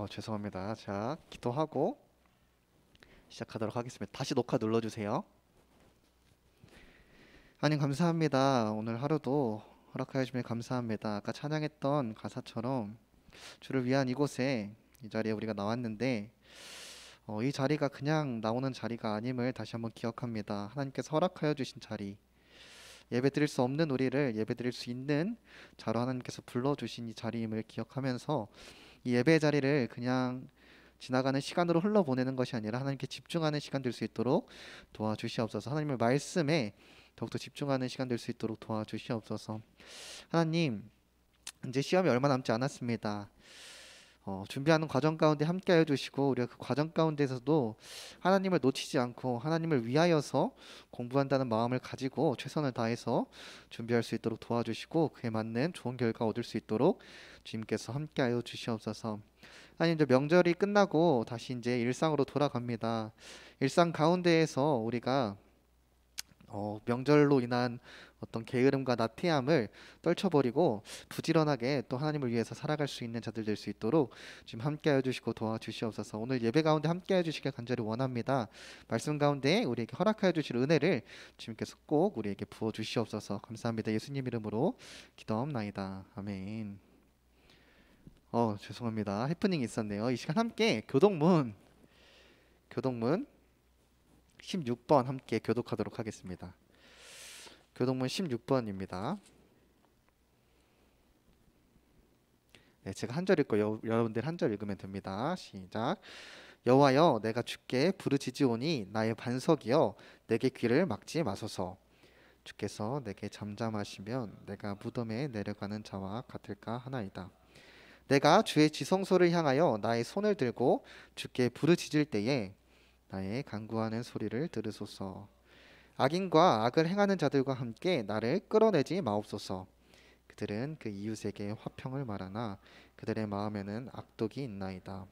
죄송합니다. 자, 기도하고 시작하도록 하겠습니다. 다시 녹화 눌러주세요. 하나님 감사합니다. 오늘 하루도 허락하여 주시면 감사합니다. 아까 찬양했던 가사처럼 주를 위한 이곳에 이 자리에 우리가 나왔는데 이 자리가 그냥 나오는 자리가 아님을 다시 한번 기억합니다. 하나님께서 허락하여 주신 자리, 예배드릴 수 없는 우리를 예배드릴 수 있는 자로 하나님께서 불러주신 이 자리임을 기억하면서 이 예배의 자리를 그냥 지나가는 시간으로 흘러보내는 것이 아니라 하나님께 집중하는 시간 될 수 있도록 도와주시옵소서. 하나님의 말씀에 더욱더 집중하는 시간 될 수 있도록 도와주시옵소서. 하나님, 이제 시험이 얼마 남지 않았습니다. 준비하는 과정 가운데 함께하여 주시고 우리가 그 과정 가운데서도 하나님을 놓치지 않고 하나님을 위하여서 공부한다는 마음을 가지고 최선을 다해서 준비할 수 있도록 도와주시고 그에 맞는 좋은 결과 얻을 수 있도록 주님께서 함께하여 주시옵소서. 하나님, 이제 명절이 끝나고 다시 이제 일상으로 돌아갑니다. 일상 가운데에서 우리가 명절로 인한 어떤 게으름과 나태함을 떨쳐버리고 부지런하게 또 하나님을 위해서 살아갈 수 있는 자들 될 수 있도록 지금 함께하여 주시고 도와주시옵소서. 오늘 예배 가운데 함께하여 주시길 간절히 원합니다. 말씀 가운데 우리에게 허락하여 주실 은혜를 주님께서 꼭 우리에게 부어 주시옵소서. 감사합니다. 예수님 이름으로 기도하옵나이다. 아멘. 죄송합니다. 해프닝이 있었네요. 이 시간 함께 교동문 16번 함께 교독하도록 하겠습니다. 교동문 16번입니다. 네, 제가 한 절 읽고 여러분들 한 절 읽으면 됩니다. 시작. 여호와여, 내가 주께 부르짖으오니 나의 반석이여, 내게 귀를 막지 마소서. 주께서 내게 잠잠하시면 내가 무덤에 내려가는 자와 같을까 하나이다. 내가 주의 지성소를 향하여 나의 손을 들고 주께 부르짖을 때에 나의 간구하는 소리를 들으소서. 악인과 악을 행하는 자들과 함께 나를 끌어내지 마옵소서. 그들은 그 이웃에게 화평을 말하나 그들의 마음에는 악독이 있나이다.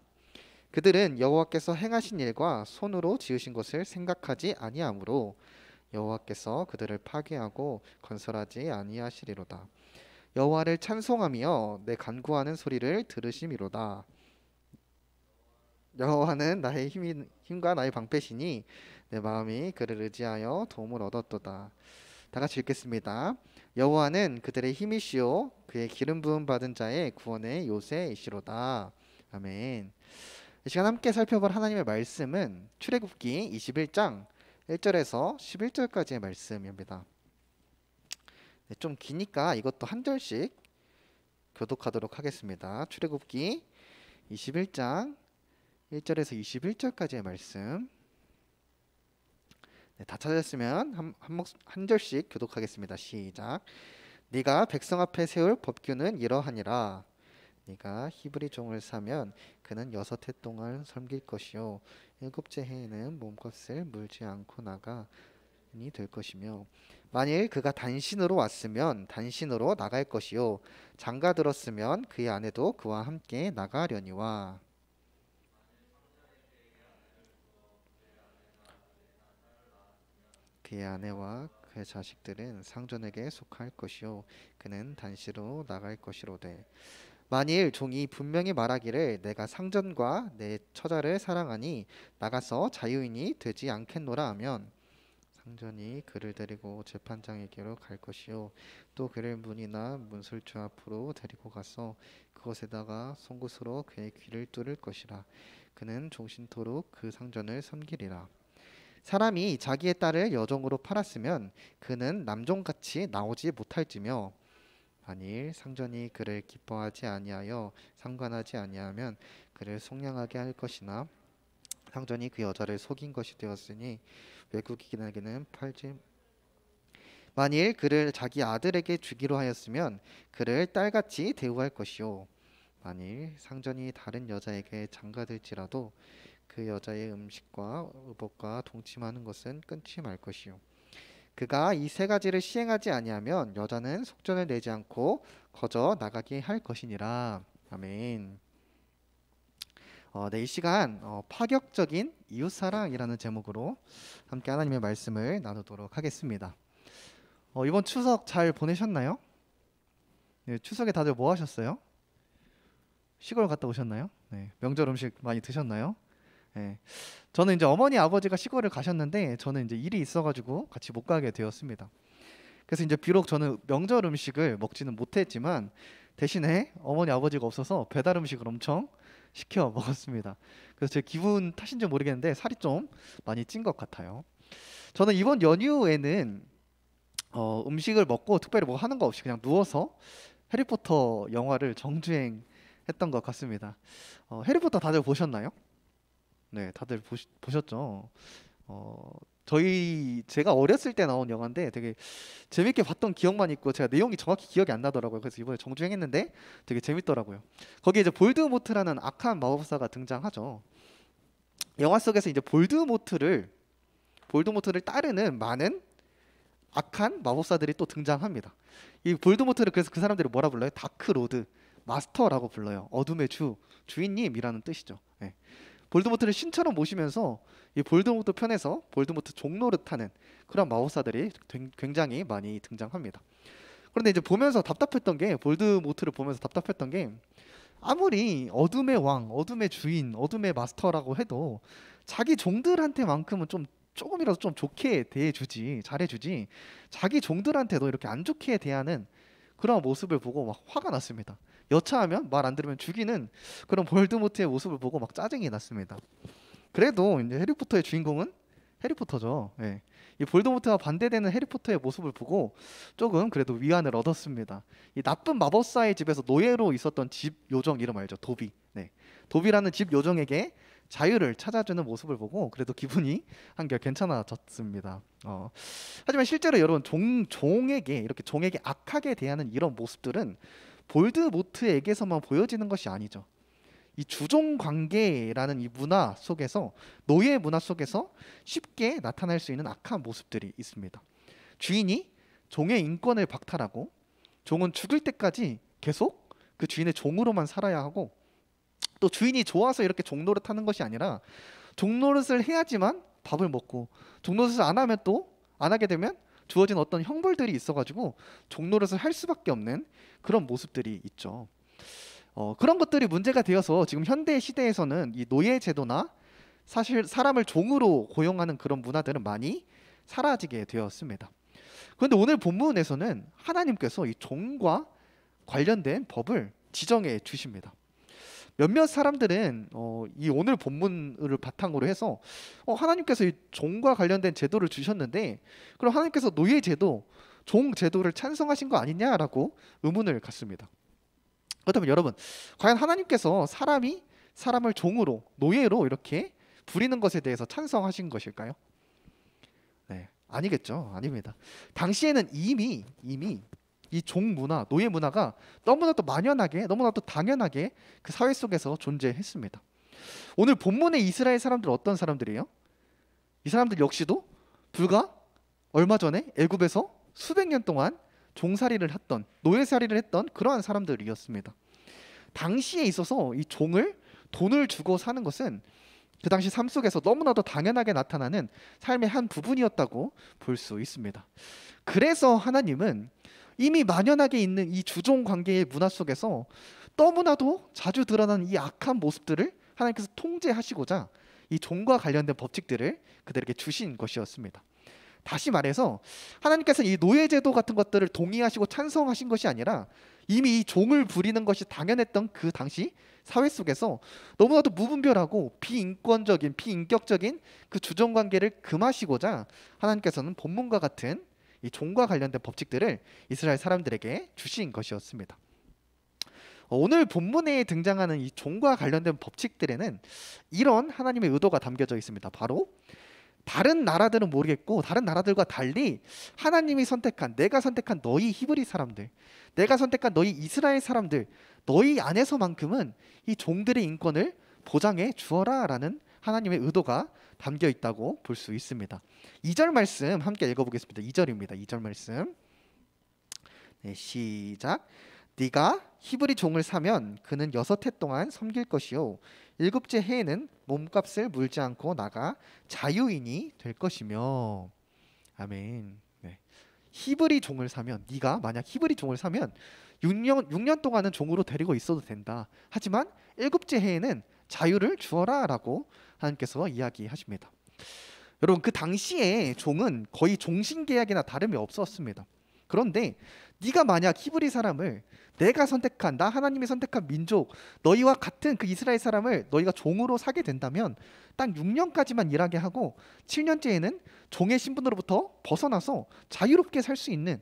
그들은 여호와께서 행하신 일과 손으로 지으신 것을 생각하지 아니하므로 여호와께서 그들을 파괴하고 건설하지 아니하시리로다. 여호와를 찬송하며 내 간구하는 소리를 들으심이로다. 여호와는 나의 힘과 나의 방패시니 내 마음이 그를 의지하여 도움을 얻었도다. 다 같이 읽겠습니다. 여호와는 그들의 힘이시요 그의 기름 부음 받은 자의 구원의 요새이시로다. 아멘. 이 시간 함께 살펴볼 하나님의 말씀은 출애굽기 21장 1절에서 11절까지의 말씀입니다. 네, 좀 기니까 이것도 한 절씩 교독하도록 하겠습니다. 출애굽기 21장 1절에서 21절까지의 말씀. 네, 다 찾았으면 한 절씩 교독하겠습니다. 시작. 네가 백성 앞에 세울 법규는 이러하니라. 네가 히브리 종을 사면 그는 6해 동안 섬길 것이요 7째 해에는 몸값을 물지 않고 나가니 될 것이며, 만일 그가 단신으로 왔으면 단신으로 나갈 것이요 장가 들었으면 그의 아내도 그와 함께 나가려니와. 그의 아내와 그의 자식들은 상전에게 속할 것이요 그는 단시로 나갈 것이로되, 만일 종이 분명히 말하기를 내가 상전과 내 처자를 사랑하니 나가서 자유인이 되지 않겠노라 하면, 상전이 그를 데리고 재판장에게로 갈 것이요 또 그를 문이나 문술주 앞으로 데리고 가서 그것에다가 송곳으로 그의 귀를 뚫을 것이라. 그는 종신토록 그 상전을 섬기리라. 사람이 자기의 딸을 여종으로 팔았으면 그는 남종같이 나오지 못할지며, 만일 상전이 그를 기뻐하지 아니하여 상관하지 아니하면 그를 속량하게 할 것이나, 상전이 그 여자를 속인 것이 되었으니 외국인에게는 팔지. 만일 그를 자기 아들에게 주기로 하였으면 그를 딸같이 대우할 것이요 만일 상전이 다른 여자에게 장가들지라도 그 여자의 음식과 의복과 동침하는 것은 끊지 말 것이요 그가 이 세 가지를 시행하지 아니하면 여자는 속전을 내지 않고 거저 나가게 할 것이니라. 아멘. 네, 이 시간 파격적인 이웃사랑이라는 제목으로 함께 하나님의 말씀을 나누도록 하겠습니다. 이번 추석 잘 보내셨나요? 네, 추석에 다들 뭐 하셨어요? 시골 갔다 오셨나요? 네, 명절 음식 많이 드셨나요? 네, 저는 이제 어머니 아버지가 시골을 가셨는데 저는 이제 일이 있어가지고 같이 못 가게 되었습니다. 그래서 이제 비록 저는 명절 음식을 먹지는 못했지만 대신에 어머니 아버지가 없어서 배달 음식을 엄청 시켜 먹었습니다. 그래서 제 기분 탓인지 모르겠는데 살이 좀 많이 찐 것 같아요. 저는 이번 연휴에는 음식을 먹고 특별히 뭐 하는 거 없이 그냥 누워서 해리포터 영화를 정주행했던 것 같습니다. 해리포터 다들 보셨나요? 네, 다들 보셨죠? 어, 제가 어렸을 때 나온 영화인데 되게 재밌게 봤던 기억만 있고 제가 내용이 정확히 기억이 안 나더라고요. 그래서 이번에 정주행했는데 되게 재밌더라고요. 거기에 이제 볼드모트라는 악한 마법사가 등장하죠. 영화 속에서 이제 볼드모트를 따르는 많은 악한 마법사들이 또 등장합니다. 이 볼드모트를 그래서 그 사람들이 뭐라 불러요? 다크로드 마스터라고 불러요. 어둠의 주인님이라는 뜻이죠. 예. 볼드모트를 신처럼 모시면서 이 볼드모트 편에서 볼드모트 종노릇하는 그런 마법사들이 굉장히 많이 등장합니다. 그런데 이제 보면서 답답했던 게 볼드모트를 보면서 답답했던 게 아무리 어둠의 왕, 어둠의 주인, 어둠의 마스터라고 해도 자기 종들한테만큼은 좀 조금이라도 좀 좋게 대해주지, 잘해주지. 자기 종들한테도 이렇게 안 좋게 대하는 그런 모습을 보고 막 화가 났습니다. 여차하면 말 안 들으면 죽이는 그런 볼드모트의 모습을 보고 막 짜증이 났습니다. 그래도 이제 해리포터의 주인공은 해리포터죠. 예. 이 볼드모트와 반대되는 해리포터의 모습을 보고 조금 그래도 위안을 얻었습니다. 이 나쁜 마법사의 집에서 노예로 있었던 집 요정 이름 알죠? 도비. 네. 도비라는 집 요정에게 자유를 찾아주는 모습을 보고 그래도 기분이 한결 괜찮아졌습니다. 하지만 실제로 여러분 종에게 악하게 대하는 이런 모습들은 볼드모트에게서만 보여지는 것이 아니죠. 이 주종 관계라는 이 문화 속에서 노예 문화 속에서 쉽게 나타날 수 있는 악한 모습들이 있습니다. 주인이 종의 인권을 박탈하고 종은 죽을 때까지 계속 그 주인의 종으로만 살아야 하고 또 주인이 좋아서 이렇게 종노릇 하는 것이 아니라 종노릇을 해야지만 밥을 먹고 종노릇을 안 하면 또 안 하게 되면 주어진 어떤 형벌들이 있어가지고 종노릇을 할 수밖에 없는 그런 모습들이 있죠. 그런 것들이 문제가 되어서 지금 현대 시대에서는 이 노예 제도나 사실 사람을 종으로 고용하는 그런 문화들은 많이 사라지게 되었습니다. 그런데 오늘 본문에서는 하나님께서 이 종과 관련된 법을 지정해 주십니다. 몇몇 사람들은 이 오늘 본문을 바탕으로 해서 하나님께서 이 종과 관련된 제도를 주셨는데 그럼 하나님께서 노예 제도, 종 제도를 찬성하신 거 아니냐라고 의문을 갖습니다. 그렇다면 여러분, 과연 하나님께서 사람이 사람을 종으로, 노예로 이렇게 부리는 것에 대해서 찬성하신 것일까요? 네, 아니겠죠. 아닙니다. 당시에는 이미 이 종 문화, 노예 문화가 너무나도 만연하게, 너무나도 당연하게 그 사회 속에서 존재했습니다. 오늘 본문의 이스라엘 사람들은 어떤 사람들이에요? 이 사람들 역시도 불과 얼마 전에 애굽에서 수백 년 동안 종살이를 했던, 노예살이를 했던 그러한 사람들이었습니다. 당시에 있어서 이 종을 돈을 주고 사는 것은 그 당시 삶 속에서 너무나도 당연하게 나타나는 삶의 한 부분이었다고 볼 수 있습니다. 그래서 하나님은 이미 만연하게 있는 이 주종 관계의 문화 속에서 너무나도 자주 드러나는 이 악한 모습들을 하나님께서 통제하시고자 이 종과 관련된 법칙들을 그들에게 주신 것이었습니다. 다시 말해서 하나님께서 이 노예제도 같은 것들을 동의하시고 찬성하신 것이 아니라 이미 이 종을 부리는 것이 당연했던 그 당시 사회 속에서 너무나도 무분별하고 비인권적인, 비인격적인 그 주종관계를 금하시고자 하나님께서는 본문과 같은 이 종과 관련된 법칙들을 이스라엘 사람들에게 주신 것이었습니다. 오늘 본문에 등장하는 이 종과 관련된 법칙들에는 이런 하나님의 의도가 담겨져 있습니다. 바로 다른 나라들은 모르겠고 다른 나라들과 달리 하나님이 선택한, 내가 선택한 너희 히브리 사람들, 내가 선택한 너희 이스라엘 사람들, 너희 안에서만큼은 이 종들의 인권을 보장해 주어라 라는 하나님의 의도가 담겨 있다고 볼 수 있습니다. 2절 말씀 함께 읽어보겠습니다. 2절입니다. 2절 말씀. 네, 시작. 네가 히브리 종을 사면 그는 6해 동안 섬길 것이요 7째 해에는 몸값을 물지 않고 나가 자유인이 될 것이며. 아멘. 네. 히브리 종을 사면, 네가 만약 히브리 종을 사면 6년 동안은 종으로 데리고 있어도 된다. 하지만 일곱째 해에는 자유를 주어라 라고 하나님께서 이야기하십니다. 여러분, 그 당시에 종은 거의 종신계약이나 다름이 없었습니다. 그런데 네가 만약 히브리 사람을 내가 선택한, 나 하나님이 선택한 민족, 너희와 같은 그 이스라엘 사람을 너희가 종으로 사게 된다면 딱 6년까지만 일하게 하고 7년째에는 종의 신분으로부터 벗어나서 자유롭게 살 수 있는,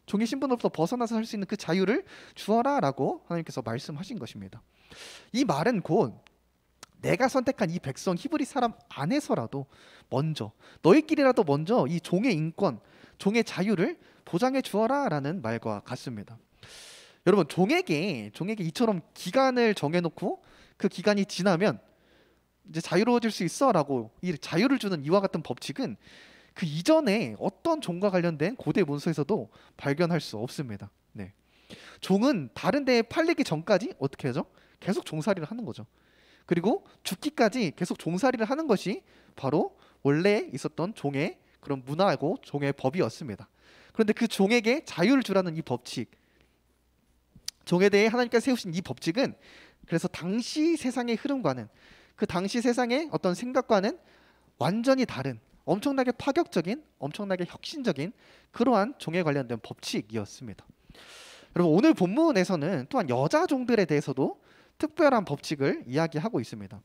종의 신분으로부터 벗어나서 살 수 있는 그 자유를 주어라 라고 하나님께서 말씀하신 것입니다. 이 말은 곧 내가 선택한 이 백성 히브리 사람 안에서라도 먼저, 너희끼리라도 먼저 이 종의 인권, 종의 자유를 보장해 주어라 라는 말과 같습니다. 여러분, 종에게 이처럼 기간을 정해놓고 그 기간이 지나면 이제 자유로워질 수 있어 라고 이 자유를 주는 이와 같은 법칙은 그 이전에 어떤 종과 관련된 고대 문서에서도 발견할 수 없습니다. 네. 종은 다른 데에 팔리기 전까지 어떻게 하죠? 계속 종살이를 하는 거죠. 그리고 죽기까지 계속 종살이를 하는 것이 바로 원래 있었던 종의 그런 문화고 종의 법이었습니다. 그런데 그 종에게 자유를 주라는 이 법칙, 종에 대해 하나님께서 세우신 이 법칙은 그래서 당시 세상의 흐름과는, 그 당시 세상의 어떤 생각과는 완전히 다른, 엄청나게 파격적인, 엄청나게 혁신적인 그러한 종에 관련된 법칙이었습니다. 여러분, 오늘 본문에서는 또한 여자 종들에 대해서도 특별한 법칙을 이야기하고 있습니다.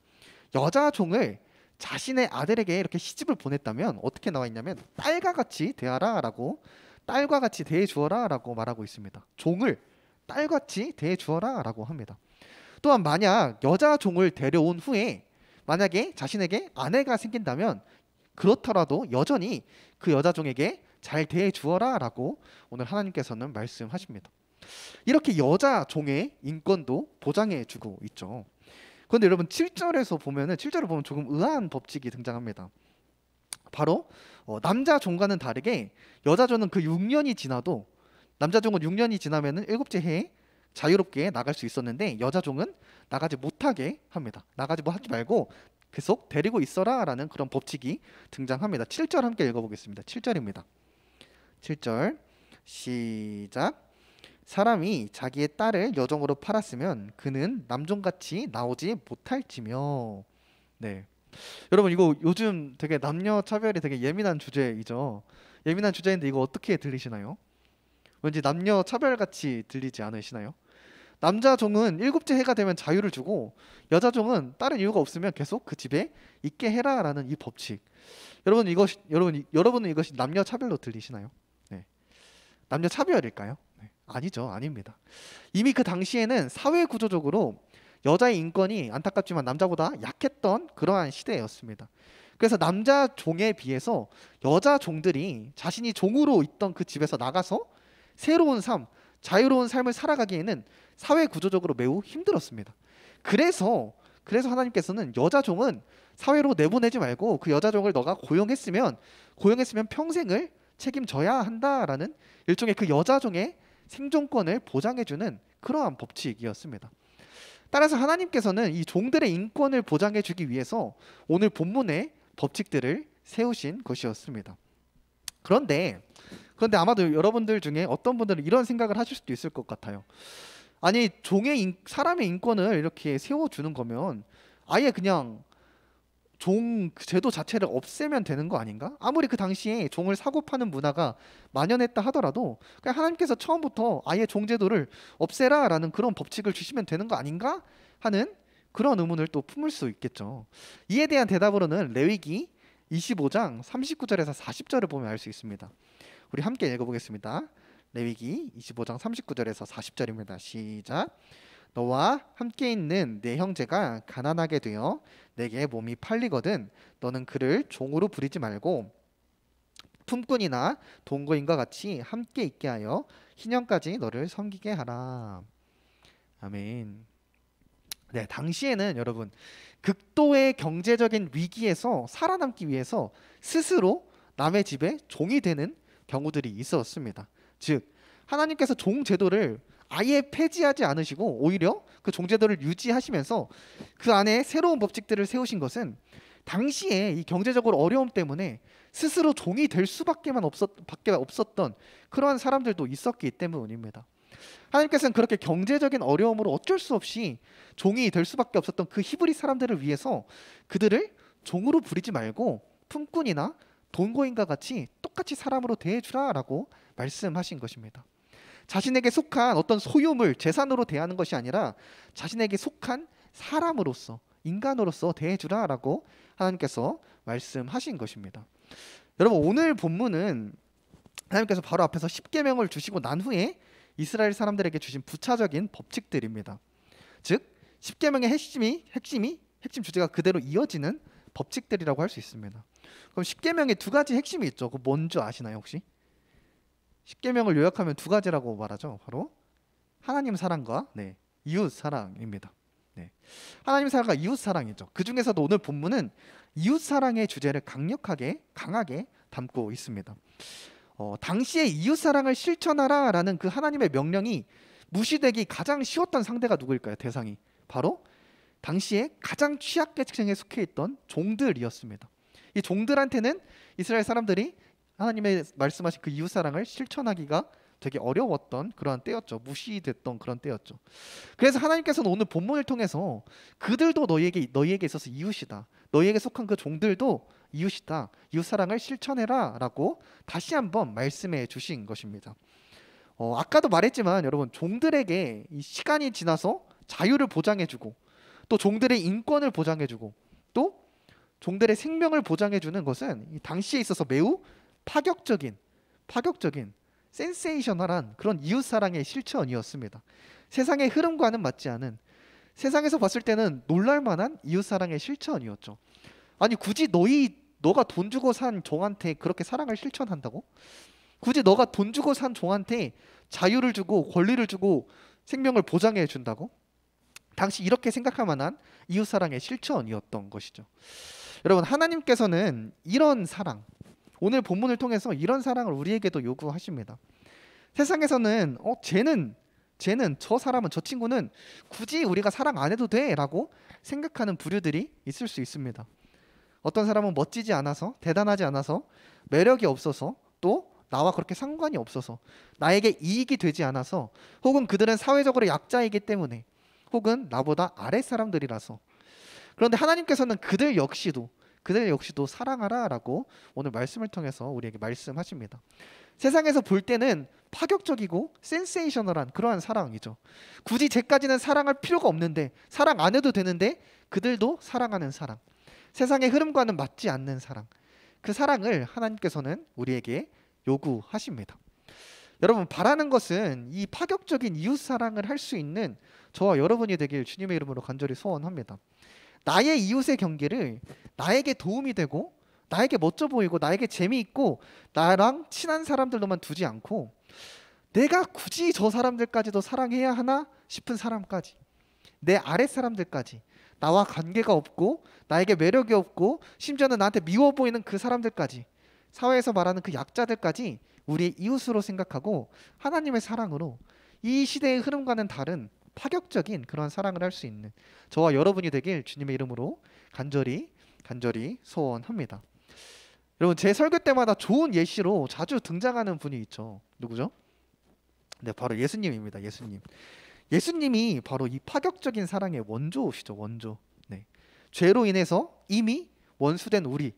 여자 종을 자신의 아들에게 이렇게 시집을 보냈다면 어떻게 나와 있냐면 딸과 같이 대하라 라고, 딸과 같이 대해 주어라 라고 말하고 있습니다. 종을 딸같이 대해 주어라 라고 합니다. 또한 만약 여자 종을 데려온 후에 만약에 자신에게 아내가 생긴다면 그렇더라도 여전히 그 여자 종에게 잘 대해 주어라 라고 오늘 하나님께서는 말씀하십니다. 이렇게 여자 종의 인권도 보장해 주고 있죠. 그런데 여러분, 7절에서 보면은 7절을 보면 조금 의아한 법칙이 등장합니다. 바로 남자 종과는 다르게 여자 종은 그 6년이 지나도, 남자 종은 6년이 지나면은 일곱째 해에 자유롭게 나갈 수 있었는데 여자 종은 나가지 못하게 합니다. 나가지 뭐 하지 말고 계속 데리고 있어라 라는 그런 법칙이 등장합니다. 7절 함께 읽어보겠습니다. 7절입니다. 7절 시작. 사람이 자기의 딸을 여종으로 팔았으면 그는 남종같이 나오지 못할지며. 네, 여러분, 이거 요즘 되게 남녀 차별이 되게 예민한 주제이죠. 예민한 주제인데 이거 어떻게 들리시나요? 왠지 남녀 차별같이 들리지 않으시나요? 남자 종은 일곱째 해가 되면 자유를 주고 여자 종은 다른 이유가 없으면 계속 그 집에 있게 해라라는 이 법칙. 여러분은 이것이 남녀 차별로 들리시나요? 네. 남녀 차별일까요? 네. 아니죠, 아닙니다. 이미 그 당시에는 사회 구조적으로 여자의 인권이 안타깝지만 남자보다 약했던 그러한 시대였습니다. 그래서 남자 종에 비해서 여자 종들이 자신이 종으로 있던 그 집에서 나가서 새로운 삶, 자유로운 삶을 살아가기에는 사회 구조적으로 매우 힘들었습니다. 그래서 하나님께서는 여자 종은 사회로 내보내지 말고 그 여자 종을 너가 고용했으면 평생을 책임져야 한다라는 일종의 그 여자 종의 생존권을 보장해주는 그러한 법칙이었습니다. 따라서 하나님께서는 이 종들의 인권을 보장해주기 위해서 오늘 본문의 법칙들을 세우신 것이었습니다. 그런데 아마도 여러분들 중에 어떤 분들은 이런 생각을 하실 수도 있을 것 같아요. 아니, 사람의 인권을 이렇게 세워주는 거면 아예 그냥 종 제도 자체를 없애면 되는 거 아닌가? 아무리 그 당시에 종을 사고 파는 문화가 만연했다 하더라도 그냥 하나님께서 처음부터 아예 종 제도를 없애라 라는 그런 법칙을 주시면 되는 거 아닌가? 하는 그런 의문을 또 품을 수 있겠죠. 이에 대한 대답으로는 레위기 25장 39절에서 40절을 보면 알 수 있습니다. 우리 함께 읽어보겠습니다. 레위기 25장 39절에서 40절입니다. 시작. 너와 함께 있는 내 형제가 가난하게 되어 내게 몸이 팔리거든 너는 그를 종으로 부리지 말고 품꾼이나 동거인과 같이 함께 있게 하여 희년까지 너를 섬기게 하라. 아멘. 네, 당시에는 여러분 극도의 경제적인 위기에서 살아남기 위해서 스스로 남의 집에 종이 되는 경우들이 있었습니다. 즉 하나님께서 종 제도를 아예 폐지하지 않으시고 오히려 그 종 제도를 유지하시면서 그 안에 새로운 법칙들을 세우신 것은 당시에 이 경제적으로 어려움 때문에 스스로 종이 될 밖에 없었던 그러한 사람들도 있었기 때문입니다. 하나님께서는 그렇게 경제적인 어려움으로 어쩔 수 없이 종이 될 수밖에 없었던 그 히브리 사람들을 위해서 그들을 종으로 부리지 말고 품꾼이나 돈고인과 같이 똑같이 사람으로 대해주라라고 말씀하신 것입니다. 자신에게 속한 어떤 소유물, 재산으로 대하는 것이 아니라 자신에게 속한 사람으로서, 인간으로서 대해주라라고 하나님께서 말씀하신 것입니다. 여러분, 오늘 본문은 하나님께서 바로 앞에서 십계명을 주시고 난 후에 이스라엘 사람들에게 주신 부차적인 법칙들입니다. 즉 십계명의 핵심 주제가 그대로 이어지는 법칙들이라고 할 수 있습니다. 그럼 십계명에 두 가지 핵심이 있죠. 그 뭔지 아시나요 혹시? 십계명을 요약하면 두 가지라고 말하죠. 바로 하나님 사랑과 이웃 사랑입니다. 하나님 사랑과 이웃 사랑이죠. 그 중에서도 오늘 본문은 이웃 사랑의 주제를 강하게 담고 있습니다. 당시에 이웃 사랑을 실천하라라는 그 하나님의 명령이 무시되기 가장 쉬웠던 상대가 누구일까요? 대상이 바로 당시에 가장 취약계층에 속해 있던 종들이었습니다. 이 종들한테는 이스라엘 사람들이 하나님의 말씀하신 그 이웃 사랑을 실천하기가 되게 어려웠던 그러한 때였죠. 무시됐던 그런 때였죠. 그래서 하나님께서는 오늘 본문을 통해서 그들도 너희에게 있어서 이웃이다. 너희에게 속한 그 종들도 이웃이다. 이웃 사랑을 실천해라라고 다시 한번 말씀해 주신 것입니다. 아까도 말했지만 여러분, 종들에게 이 시간이 지나서 자유를 보장해주고 또 종들의 인권을 보장해주고 또 종들의 생명을 보장해주는 것은 이 당시에 있어서 매우 파격적인 센세이셔널한 그런 이웃사랑의 실천이었습니다. 세상의 흐름과는 맞지 않은, 세상에서 봤을 때는 놀랄만한 이웃사랑의 실천이었죠. 아니 굳이 너가 돈 주고 산 종한테 그렇게 사랑을 실천한다고? 굳이 너가 돈 주고 산 종한테 자유를 주고 권리를 주고 생명을 보장해 준다고? 당시 이렇게 생각할 만한 이웃사랑의 실천이었던 것이죠. 여러분, 하나님께서는 이런 사랑, 오늘 본문을 통해서 이런 사랑을 우리에게도 요구하십니다. 세상에서는 저 사람은, 저 친구는 굳이 우리가 사랑 안 해도 돼 라고 생각하는 부류들이 있을 수 있습니다. 어떤 사람은 멋지지 않아서, 대단하지 않아서, 매력이 없어서, 또 나와 그렇게 상관이 없어서, 나에게 이익이 되지 않아서, 혹은 그들은 사회적으로 약자이기 때문에, 혹은 나보다 아랫 사람들이라서. 그런데 하나님께서는 그들 역시도 사랑하라라고 오늘 말씀을 통해서 우리에게 말씀하십니다. 세상에서 볼 때는 파격적이고 센세이셔널한 그러한 사랑이죠. 굳이 쟤까지는 사랑할 필요가 없는데, 사랑 안 해도 되는데 그들도 사랑하는 사랑, 세상의 흐름과는 맞지 않는 사랑, 그 사랑을 하나님께서는 우리에게 요구하십니다. 여러분, 바라는 것은 이 파격적인 이웃 사랑을 할 수 있는 저와 여러분이 되길 주님의 이름으로 간절히 소원합니다. 나의 이웃의 경계를 나에게 도움이 되고 나에게 멋져 보이고 나에게 재미있고 나랑 친한 사람들로만 두지 않고, 내가 굳이 저 사람들까지도 사랑해야 하나 싶은 사람까지, 내 아랫 사람들까지, 나와 관계가 없고 나에게 매력이 없고 심지어는 나한테 미워 보이는 그 사람들까지, 사회에서 말하는 그 약자들까지 우리의 이웃으로 생각하고 하나님의 사랑으로 이 시대의 흐름과는 다른 파격적인 그런 사랑을 할 수 있는 저와 여러분이 되길 주님의 이름으로 간절히 소원합니다. 여러분, 제 설교 때마다 좋은 예시로 자주 등장하는 분이 있죠. 누구죠? 네, 바로 예수님입니다. 예수님이 바로 이 파격적인 사랑의 원조시죠. 원조. 죄로 인해서 이미 원수된 우리,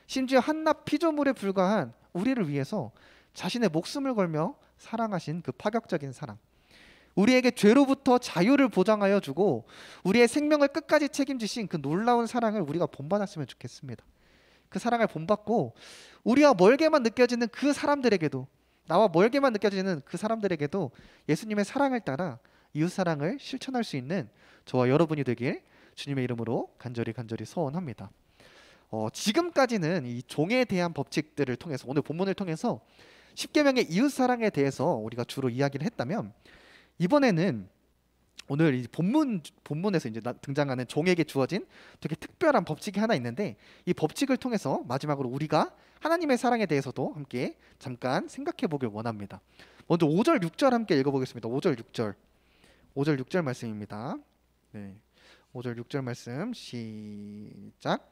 심지어 한낱 피조물에 불과한 우리를 위해서 자신의 목숨을 걸며 사랑하신 그 파격적인 사랑, 우리에게 죄로부터 자유를 보장하여 주고 우리의 생명을 끝까지 책임지신 그 놀라운 사랑을 우리가 본받았으면 좋겠습니다. 그 사랑을 본받고 우리와 멀게만 느껴지는 그 사람들에게도, 나와 멀게만 느껴지는 그 사람들에게도 예수님의 사랑을 따라 이웃사랑을 실천할 수 있는 저와 여러분이 되길 주님의 이름으로 간절히 소원합니다. 지금까지는 이 종에 대한 법칙들을 통해서, 오늘 본문을 통해서 십계명의 이웃사랑에 대해서 우리가 주로 이야기를 했다면, 이번에는 오늘 이 본문에서 이제 등장하는 종에게 주어진 되게 특별한 법칙이 하나 있는데, 이 법칙을 통해서 마지막으로 우리가 하나님의 사랑에 대해서도 함께 잠깐 생각해 보길 원합니다. 먼저 5절 6절 함께 읽어보겠습니다. 5절 6절 말씀입니다. 5절 6절 말씀 시작.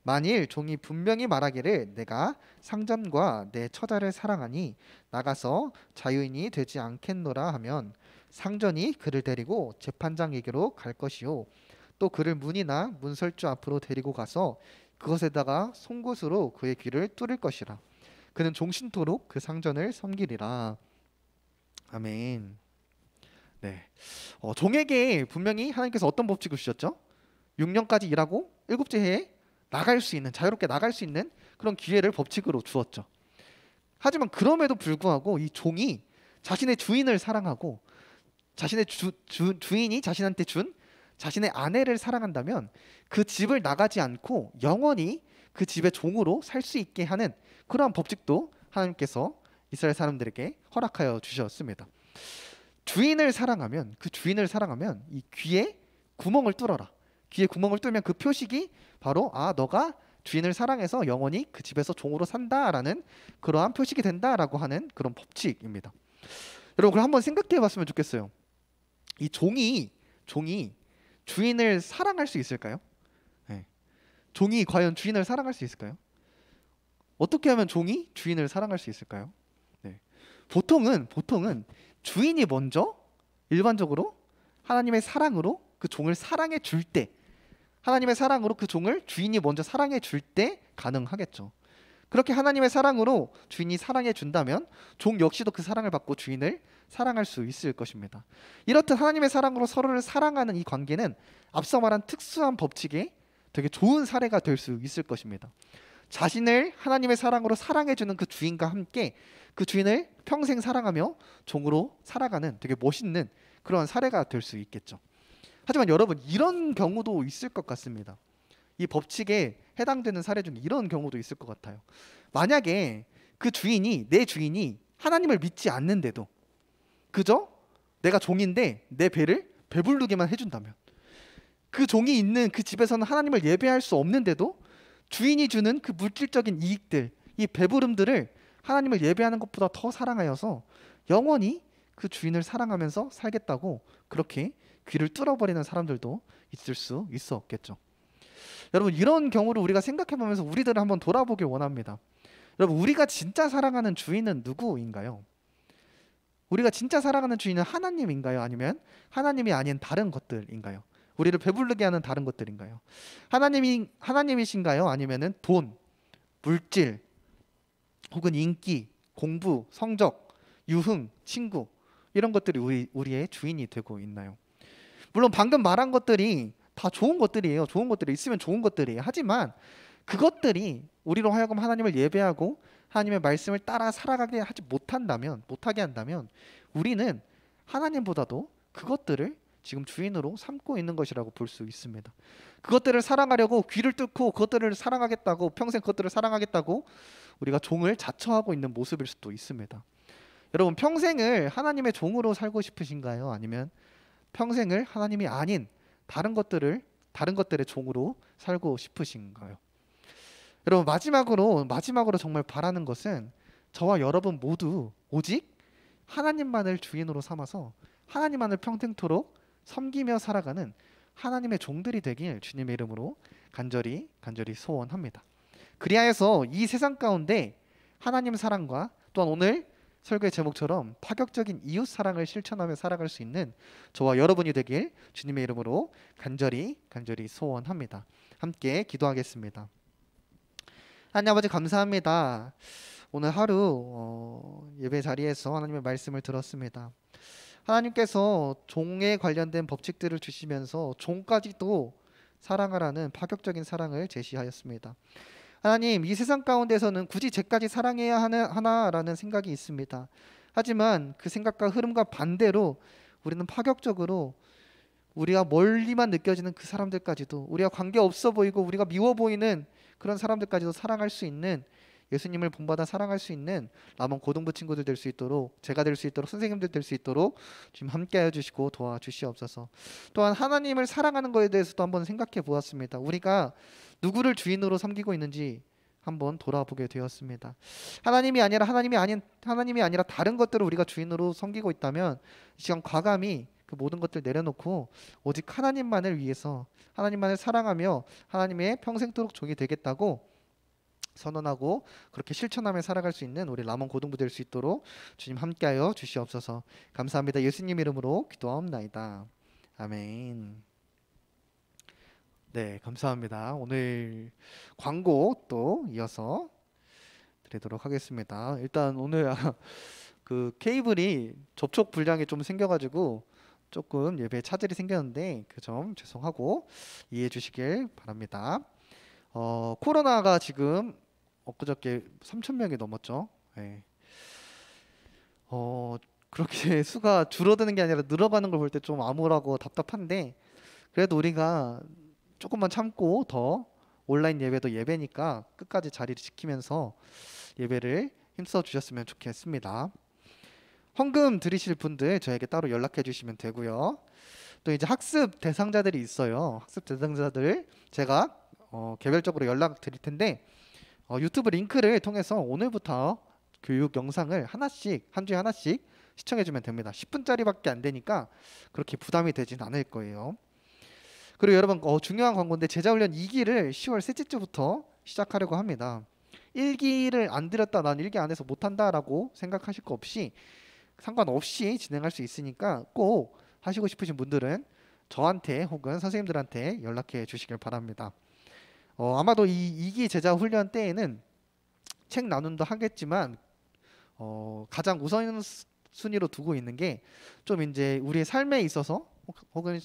만일 종이 분명히 말하기를 내가 상전과 내 처자를 사랑하니 나가서 자유인이 되지 않겠노라 하면 상전이 그를 데리고 재판장에게로 갈 것이요 또 그를 문이나 문설주 앞으로 데리고 가서 그것에다가 송곳으로 그의 귀를 뚫을 것이라. 그는 종신토록 그 상전을 섬기리라. 아멘. 네. 종에게 분명히 하나님께서 어떤 법칙을 주셨죠? 6년까지 일하고 일곱째 해에 나갈 수 있는, 자유롭게 나갈 수 있는 그런 기회를 법칙으로 주었죠. 하지만 그럼에도 불구하고 이 종이 자신의 주인을 사랑하고 자신의 주인이 자신한테 준 자신의 아내를 사랑한다면 그 집을 나가지 않고 영원히 그 집의 종으로 살 수 있게 하는 그러한 법칙도 하나님께서 이스라엘 사람들에게 허락하여 주셨습니다. 주인을 사랑하면, 그 주인을 사랑하면 이 귀에 구멍을 뚫어라. 귀에 구멍을 뚫으면 그 표식이 바로 너가 주인을 사랑해서 영원히 그 집에서 종으로 산다라는 그러한 표식이 된다라고 하는 그런 법칙입니다. 여러분 그럼 한번 생각해 봤으면 좋겠어요. 이 종이 주인을 사랑할 수 있을까요? 네. 종이 과연 주인을 사랑할 수 있을까요? 어떻게 하면 종이 주인을 사랑할 수 있을까요? 네. 보통은 주인이 먼저 일반적으로 하나님의 사랑으로 그 종을 사랑해 줄 때, 하나님의 사랑으로 그 종을 주인이 먼저 사랑해 줄 때 가능하겠죠. 그렇게 하나님의 사랑으로 주인이 사랑해 준다면 종 역시도 그 사랑을 받고 주인을 사랑할 수 있을 것입니다. 이렇듯 하나님의 사랑으로 서로를 사랑하는 이 관계는 앞서 말한 특수한 법칙에 되게 좋은 사례가 될 수 있을 것입니다. 자신을 하나님의 사랑으로 사랑해주는 그 주인과 함께 그 주인을 평생 사랑하며 종으로 살아가는 되게 멋있는 그런 사례가 될 수 있겠죠. 하지만 여러분 이런 경우도 있을 것 같습니다. 이 법칙에 해당되는 사례 중에 이런 경우도 있을 것 같아요. 만약에 그 주인이, 내 주인이 하나님을 믿지 않는데도 그저 내가 종인데 내 배를 배부르게만 해준다면, 그 종이 있는 그 집에서는 하나님을 예배할 수 없는데도 주인이 주는 그 물질적인 이익들, 이 배부름들을 하나님을 예배하는 것보다 더 사랑하여서 영원히 그 주인을 사랑하면서 살겠다고 그렇게 귀를 뚫어버리는 사람들도 있을 수 있었겠죠. 여러분 이런 경우를 우리가 생각해보면서 우리들을 한번 돌아보길 원합니다. 여러분 우리가 진짜 사랑하는 주인은 누구인가요? 우리가 진짜 사랑하는 주인은 하나님인가요? 아니면 하나님이 아닌 다른 것들인가요? 우리를 배부르게 하는 다른 것들인가요? 하나님이신가요? 아니면은 돈, 물질, 혹은 인기, 공부, 성적, 유흥, 친구 이런 것들이 우리의 주인이 되고 있나요? 물론 방금 말한 것들이 다 좋은 것들이에요. 좋은 것들이 있으면 좋은 것들이에요. 하지만 그것들이 우리로 하여금 하나님을 예배하고 하나님의 말씀을 따라 살아가게 못하게 한다면 우리는 하나님보다도 그것들을 지금 주인으로 삼고 있는 것이라고 볼 수 있습니다. 그것들을 사랑하려고 귀를 뚫고 그것들을 사랑하겠다고, 평생 그것들을 사랑하겠다고 우리가 종을 자처하고 있는 모습일 수도 있습니다. 여러분 평생을 하나님의 종으로 살고 싶으신가요? 아니면 평생을 하나님이 아닌 다른 것들의 종으로 살고 싶으신가요? 여러분 마지막으로 정말 바라는 것은 저와 여러분 모두 오직 하나님만을 주인으로 삼아서 하나님만을 평생토록 섬기며 살아가는 하나님의 종들이 되길 주님의 이름으로 간절히 소원합니다. 그리하여서 이 세상 가운데 하나님 사랑과 또한 오늘 설교의 제목처럼 파격적인 이웃 사랑을 실천하며 살아갈 수 있는 저와 여러분이 되길 주님의 이름으로 간절히 소원합니다. 함께 기도하겠습니다. 하나님 아버지 감사합니다. 오늘 하루 예배 자리에서 하나님의 말씀을 들었습니다. 하나님께서 종에 관련된 법칙들을 주시면서 종까지도 사랑하라는 파격적인 사랑을 제시하였습니다. 하나님, 이 세상 가운데서는 굳이 쟤까지 사랑해야 하나라는 생각이 있습니다. 하지만 그 생각과 흐름과 반대로 우리는 파격적으로 우리가 멀리만 느껴지는 그 사람들까지도, 우리가 관계없어 보이고 우리가 미워 보이는 그런 사람들까지도 사랑할 수 있는, 예수님을 본받아 사랑할 수 있는 남은 고등부 친구들 될 수 있도록, 제가 될 수 있도록, 선생님들 될 수 있도록 지금 함께하여 주시고 도와주시옵소서. 또한 하나님을 사랑하는 것에 대해서도 한번 생각해 보았습니다. 우리가 누구를 주인으로 섬기고 있는지 한번 돌아보게 되었습니다. 하나님이 아니라 다른 것들을 우리가 주인으로 섬기고 있다면 이 시간 과감히 그 모든 것들 내려놓고 오직 하나님만을 위해서, 하나님만을 사랑하며 하나님의 평생토록 종이 되겠다고 선언하고 그렇게 실천하며 살아갈 수 있는 우리 라몬 고등부 될 수 있도록 주님 함께하여 주시옵소서. 감사합니다. 예수님 이름으로 기도하옵나이다. 아멘. 네, 감사합니다. 오늘 광고 또 이어서 드리도록 하겠습니다. 일단 오늘 그 케이블이 접촉 불량이 좀 생겨가지고 조금 예배에 차질이 생겼는데 그 점 죄송하고 이해해 주시길 바랍니다. 코로나가 지금 엊그저께 3천 명이 넘었죠. 네. 그렇게 수가 줄어드는 게 아니라 늘어가는 걸 볼 때 좀 암울하고 답답한데 그래도 우리가 조금만 참고 더 온라인 예배도 예배니까 끝까지 자리를 지키면서 예배를 힘써 주셨으면 좋겠습니다. 헌금 드리실 분들 저에게 따로 연락해 주시면 되고요. 또 이제 학습 대상자들이 있어요. 학습 대상자들 제가 개별적으로 연락 드릴 텐데 유튜브 링크를 통해서 오늘부터 교육 영상을 하나씩 한 주에 하나씩 시청해 주면 됩니다. 10분짜리밖에 안 되니까 그렇게 부담이 되진 않을 거예요. 그리고 여러분 중요한 광고인데 제자훈련 2기를 10월 셋째 주부터 시작하려고 합니다. 1기를 안 드렸다 난 1기 안 해서 못한다 라고 생각하실 거 없이 상관없이 진행할 수 있으니까 꼭 하시고 싶으신 분들은 저한테 혹은 선생님들한테 연락해 주시길 바랍니다. 아마도 이 2기 제자 훈련 때에는 책 나눔도 하겠지만 가장 우선순위로 두고 있는 게 좀 이제 우리의 삶에 있어서 혹은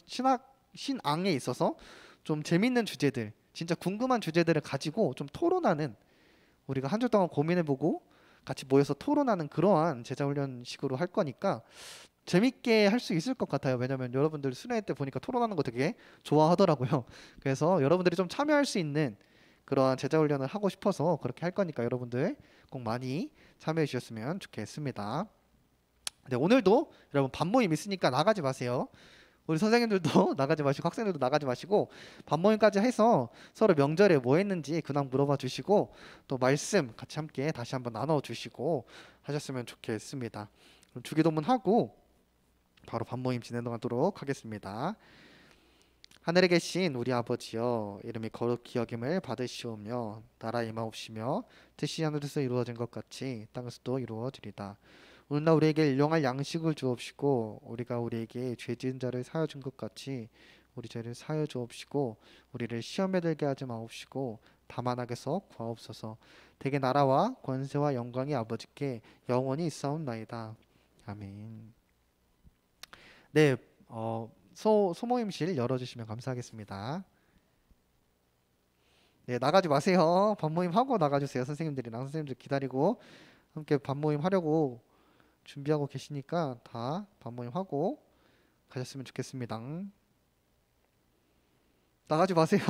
신앙에 있어서 좀 재밌는 주제들, 진짜 궁금한 주제들을 가지고 좀 토론하는 우리가 한 주 동안 고민해보고 같이 모여서 토론하는 그러한 제자훈련식으로 할 거니까 재밌게 할 수 있을 것 같아요. 왜냐면 여러분들 수련회 때 보니까 토론하는 거 되게 좋아하더라고요. 그래서 여러분들이 좀 참여할 수 있는 그러한 제자훈련을 하고 싶어서 그렇게 할 거니까 여러분들 꼭 많이 참여해 주셨으면 좋겠습니다. 네, 오늘도 여러분 반모임 있으니까 나가지 마세요. 우리 선생님들도 나가지 마시고 학생들도 나가지 마시고 반모임까지 해서 서로 명절에 뭐 했는지 근황 물어봐 주시고 또 말씀 같이 함께 다시 한번 나눠 주시고 하셨으면 좋겠습니다. 그럼 주기도문 하고 바로 반모임 진행하도록 하겠습니다. 하늘에 계신 우리 아버지여, 이름이 거룩히 여김을 받으시오며 나라 임하옵시며 뜻이 하늘에서 이루어진 것 같이 땅에서도 이루어지리다. 오늘날 우리에게 일용할 양식을 주옵시고 우리가 우리에게 죄 지은 자를 사하여 준 것 같이 우리 죄를 사하여 주옵시고 우리를 시험에 들게 하지 마옵시고 다만 악에서 구하옵소서. 대개 나라와 권세와 영광이 아버지께 영원히 있사옵나이다. 아멘. 네, 소모임실 열어주시면 감사하겠습니다. 네, 나가지 마세요. 반모임 하고 나가주세요. 선생님들이랑 선생님들 기다리고 함께 반모임 하려고 준비하고 계시니까 다 반모임 하고 가셨으면 좋겠습니다. 나가지 마세요.